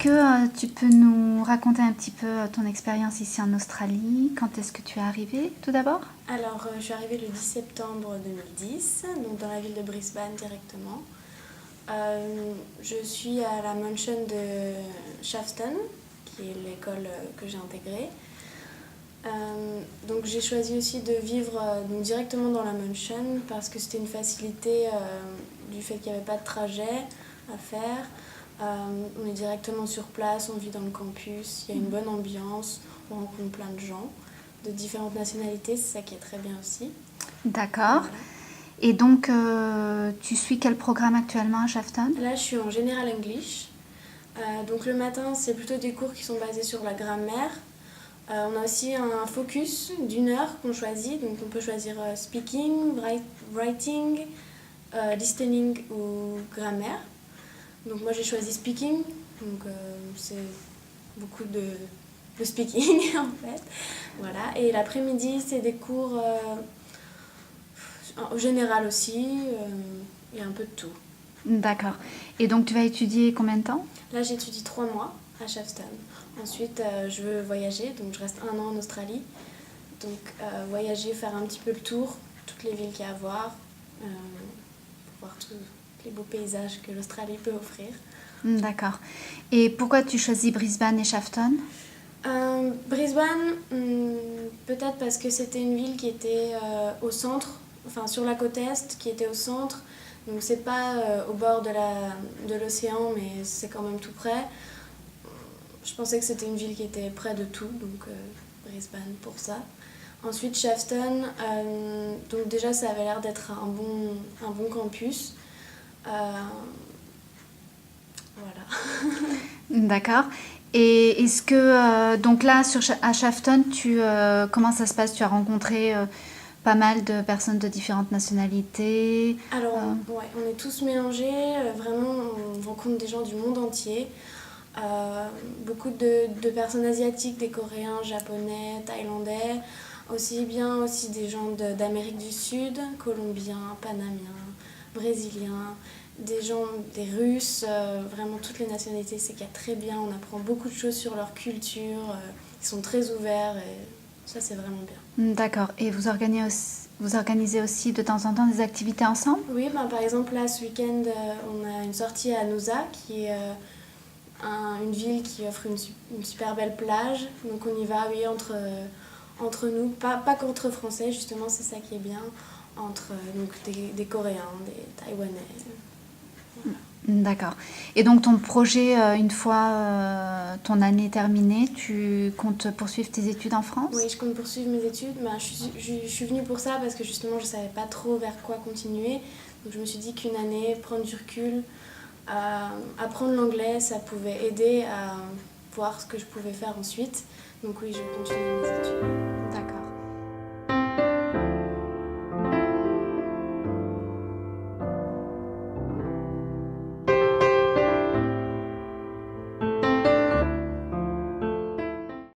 que tu peux nous raconter un petit peu ton expérience ici en Australie? Quand est-ce que tu es arrivée tout d'abord? Alors, je suis arrivée le 10 septembre 2010, donc dans la ville de Brisbane directement. Je suis à la Mansion de Shafton, qui est l'école que j'ai intégrée. Donc j'ai choisi aussi de vivre donc directement dans la Mansion parce que c'était une facilité du fait qu'il n'y avait pas de trajet à faire. On est directement sur place, on vit dans le campus, il y a une bonne ambiance, on rencontre plein de gens de différentes nationalités, c'est ça qui est très bien aussi. D'accord. Voilà. Et donc, tu suis quel programme actuellement à Shafton? Là, je suis en General English. Donc le matin, c'est plutôt des cours qui sont basés sur la grammaire. On a aussi un focus d'une heure qu'on choisit. Donc on peut choisir speaking, writing, listening ou grammaire. Donc moi j'ai choisi speaking. Donc c'est beaucoup de speaking en fait. Voilà. Et l'après-midi, c'est des cours au général aussi. Il y a un peu de tout. D'accord. Et donc, tu vas étudier combien de temps? Là, j'étudie 3 mois à Shafton. Ensuite, je veux voyager, donc je reste 1 an en Australie. Donc, voyager, faire un petit peu le tour, toutes les villes qu'il y a à voir, pour voir tous les beaux paysages que l'Australie peut offrir. D'accord. Et pourquoi tu choisis Brisbane et Shafton? Brisbane, peut-être parce que c'était une ville qui était au centre, enfin sur la côte est, qui était au centre. Donc c'est pas au bord de l'océan, mais c'est quand même tout près. Je pensais que c'était une ville qui était près de tout, donc Brisbane pour ça. Ensuite Shafton, donc déjà ça avait l'air d'être un bon campus. Voilà. D'accord. Et est-ce que, donc là, à Shafton, comment ça se passe? Tu as rencontré pas mal de personnes de différentes nationalités? Alors, ouais, on est tous mélangés, vraiment, on rencontre des gens du monde entier. Beaucoup de personnes asiatiques, des Coréens, Japonais, Thaïlandais, aussi des gens d'Amérique du Sud, Colombiens, Panamiens, Brésiliens, des Russes, vraiment toutes les nationalités, c'est qu'il y a très bien, on apprend beaucoup de choses sur leur culture, ils sont très ouverts et ça c'est vraiment bien. D'accord. Et vous organisez aussi de temps en temps des activités ensemble? Oui, ben, par exemple là ce week-end on a une sortie à Noosa qui est une ville qui offre une super belle plage. Donc on y va, oui, entre nous, pas qu'entre Français, justement, c'est ça qui est bien, entre donc des Coréens, des Taïwanais. Voilà. D'accord. Et donc ton projet, une fois ton année terminée, tu comptes poursuivre tes études en France? Oui, je compte poursuivre mes études. Ben, je suis venue pour ça parce que justement je ne savais pas trop vers quoi continuer. Donc je me suis dit qu'une année, prendre du recul, apprendre l'anglais, ça pouvait aider à voir ce que je pouvais faire ensuite. Donc oui, je continue mes études.